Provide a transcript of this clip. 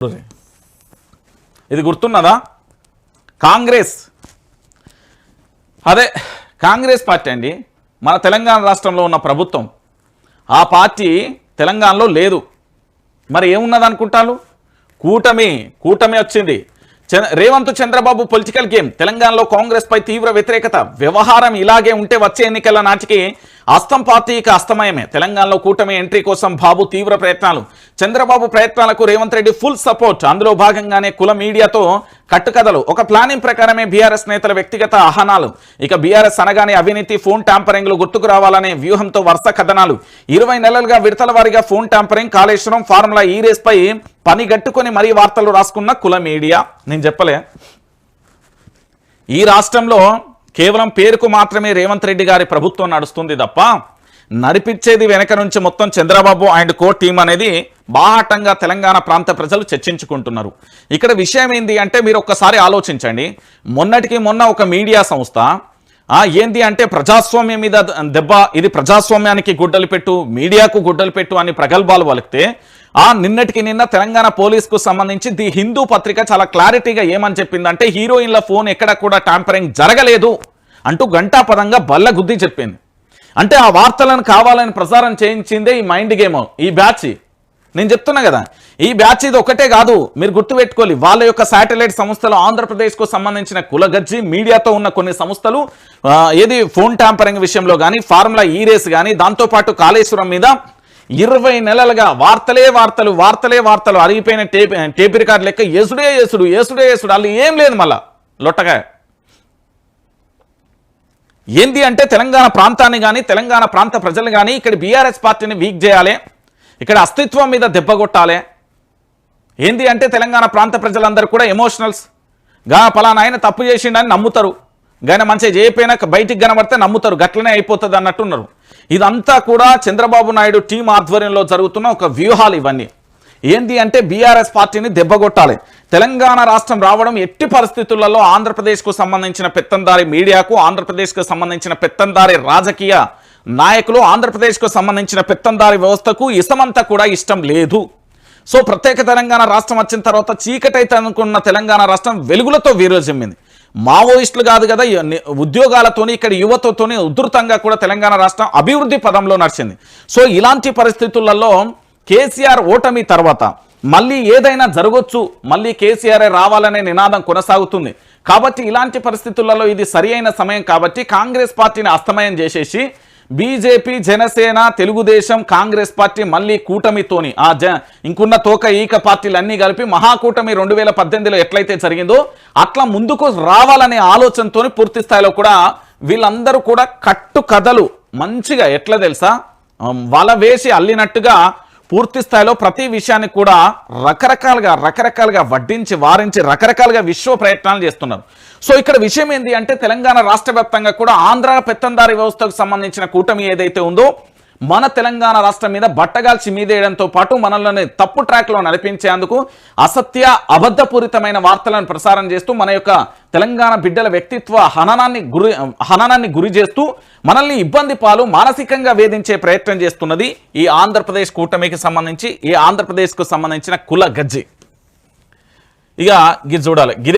ఇది గుర్తున్నదా? కాంగ్రెస్ అదే కాంగ్రెస్ పార్టీ అండి. మన తెలంగాణ రాష్ట్రంలో ఉన్న ప్రభుత్వం ఆ పార్టీ తెలంగాణలో లేదు. మరి ఏమున్నది అనుకుంటారు? కూటమి వచ్చింది. Revanth Chandrababu political game. తెలంగాణలో కాంగ్రెస్ పై తీవ్ర వ్యతిరేకత. వ్యవహారం ఇలాగే ఉంటే వచ్చే ఎన్నికల నాటికి అస్తం పార్టీక అస్తమయమే. తెలంగాణలో కూటమి ఎంట్రీ కోసం బాబు తీవ్ర ప్రయత్నాలు. చంద్రబాబు ప్రయత్నాలకు రేవంత్ రెడ్డి ఫుల్ సపోర్ట్. అందులో భాగంగానే కుల మీడియాతో కట్టుకథలు. ఒక ప్లానింగ్ ప్రకారమే బీఆర్ఎస్ నేతల వ్యక్తిగత ఆహ్వానాలు. ఇక బీఆర్ఎస్ అనగానే అవినీతి, ఫోన్ ట్యాంపరింగ్లు గుర్తుకు రావాలనే వ్యూహంతో వరుస కథనాలు. 20 నెలలుగా విడతల వారీగా ఫోన్ ట్యాంపరింగ్, కాళేశ్వరం, ఫార్ములా ఈ రేస్ పై పని గట్టుకొని మరీ వార్తలు రాసుకున్న కుల మీడియా. నేను చెప్పలే, ఈ రాష్ట్రంలో కేవలం పేరుకు మాత్రమే రేవంత్ రెడ్డి గారి ప్రభుత్వం నడుస్తుంది తప్ప నడిపించేది వెనక నుంచి మొత్తం చంద్రబాబు అండ్ కో టీం అనేది బాహాటంగా తెలంగాణ ప్రాంత ప్రజలు చర్చించుకుంటున్నారు. ఇక్కడ విషయం ఏంది అంటే మీరు ఒక్కసారి ఆలోచించండి. మొన్నటికి మొన్న ఒక మీడియా సంస్థ ఏంది అంటే ప్రజాస్వామ్యం మీద దెబ్బ, ఇది ప్రజాస్వామ్యానికి గుడ్డలు పెట్టు, మీడియాకు గుడ్డలు పెట్టు అని ప్రగల్భాలు వలికితే నిన్నటికి నిన్న తెలంగాణ పోలీసుకు సంబంధించి ది హిందూ పత్రిక చాలా క్లారిటీగా ఏమని చెప్పిందంటే హీరోయిన్ల ఫోన్ ఎక్కడ కూడా ట్యాంపరింగ్ జరగలేదు అంటూ ఘంటాపదంగా బల్లగుద్ది చెప్పింది. అంటే ఆ వార్తలను కావాలని ప్రసారం చేయించిందే ఈ మైండ్ గేమ్, ఈ బ్యాచ్. నేను చెప్తున్నా కదా, ఈ బ్యాచ్ ఇది ఒకటే కాదు, మీరు గుర్తుపెట్టుకోవాలి. వాళ్ళ యొక్క శాటిలైట్ సంస్థలు ఆంధ్రప్రదేశ్కు సంబంధించిన కులగజ్జి మీడియాతో ఉన్న కొన్ని సంస్థలు ఏది ఫోన్ ట్యాంపరింగ్ విషయంలో కానీ, ఫార్ములా ఈ రేస్ కానీ, దాంతోపాటు కాళేశ్వరం మీద 20 నెలలుగా వార్తలే వార్తలు అరిగిపోయిన టేప్ రికార్డు లెక్క ఏసుడే వాళ్ళు ఏం లేదు. మళ్ళా లొట్టగా ఏంది అంటే తెలంగాణ ప్రాంతాన్ని కానీ, తెలంగాణ ప్రాంత ప్రజలు కానీ ఇక్కడ బీఆర్ఎస్ పార్టీని వీక్ చేయాలి, ఇక్కడ అస్తిత్వం మీద దెబ్బ కొట్టాలి. ఏంది అంటే తెలంగాణ ప్రాంత ప్రజలందరూ కూడా ఎమోషనల్స్ గా పలానా ఆయన తప్పు చేసిండని నమ్ముతారు, గాయన మంచిగా చేయకపోయినా బయటికి కనబడితే నమ్ముతారు, గట్లనే అయిపోతుంది అన్నట్టున్నారు. ఇదంతా కూడా చంద్రబాబు నాయుడు టీం ఆధ్వర్యంలో జరుగుతున్న ఒక వ్యూహాలు ఇవన్నీ. ఏంది అంటే బీఆర్ఎస్ పార్టీని దెబ్బగొట్టాలి. తెలంగాణ రాష్ట్రం రావడం ఎట్టి పరిస్థితులలో ఆంధ్రప్రదేశ్కు సంబంధించిన పెత్తందారి మీడియాకు, ఆంధ్రప్రదేశ్కు సంబంధించిన పెత్తందారి రాజకీయ నాయకులు, ఆంధ్రప్రదేశ్కు సంబంధించిన పెత్తందారి వ్యవస్థకు ఇసమంతా కూడా ఇష్టం లేదు. సో ప్రత్యేక తెలంగాణ రాష్ట్రం వచ్చిన తర్వాత చీకటైతే అనుకున్న తెలంగాణ రాష్ట్రం వెలుగులతో విరాజిమ్మింది. మావోయిస్టులు కాదు కదా, ఉద్యోగాలతోని ఇక్కడ యువతతోని ఉధృతంగా కూడా తెలంగాణ రాష్ట్రం అభివృద్ధి పదంలో నడిచింది. సో ఇలాంటి పరిస్థితులలో కేసీఆర్ ఓటమి తర్వాత మళ్ళీ ఏదైనా జరగొచ్చు, మళ్ళీ కేసీఆర్ రావాలనే నినాదం కొనసాగుతుంది. కాబట్టి ఇలాంటి పరిస్థితులలో ఇది సరి అయిన సమయం కాబట్టి కాంగ్రెస్ పార్టీని అస్తమయం చేసేసి బీజేపీ, జనసేన, తెలుగుదేశం, కాంగ్రెస్ పార్టీ మళ్ళీ కూటమితోని ఇంకున్న తోక ఈక పార్టీలన్నీ కలిపి మహాకూటమి 2018లో ఎట్లయితే జరిగిందో అట్లా ముందుకు రావాలనే ఆలోచనతో పూర్తి స్థాయిలో కూడా వీళ్ళందరూ కూడా కట్టు కథలు మంచిగా ఎట్లా తెలుసా వల వేసి అల్లినట్టుగా పూర్తి స్థాయిలో ప్రతి విషయాన్ని కూడా రకరకాలుగా వడ్డించి వారించి రకరకాలుగా విశ్వ ప్రయత్నాలు చేస్తున్నారు. సో ఇక్కడ విషయం ఏంటి అంటే తెలంగాణ రాష్ట్ర వ్యాప్తంగా కూడా ఆంధ్ర పెత్తందారి వ్యవస్థకు సంబంధించిన కూటమి ఏదైతే ఉందో మన తెలంగాణ రాష్ట్రం మీద బట్టగాల్చి మీదేయడంతో పాటు మనల్ని తప్పు ట్రాక్లో నడిపించేందుకు అసత్య అబద్ధపూరితమైన వార్తలను ప్రసారం చేస్తూ మన యొక్క తెలంగాణ బిడ్డల వ్యక్తిత్వ హననాన్ని గురి చేస్తూ మనల్ని ఇబ్బంది పాలు మానసికంగా వేధించే ప్రయత్నం చేస్తున్నది ఈ ఆంధ్రప్రదేశ్ కూటమికి సంబంధించి, ఈ ఆంధ్రప్రదేశ్కు సంబంధించిన కుల గజ్జి. ఇక ఇది చూడాలి.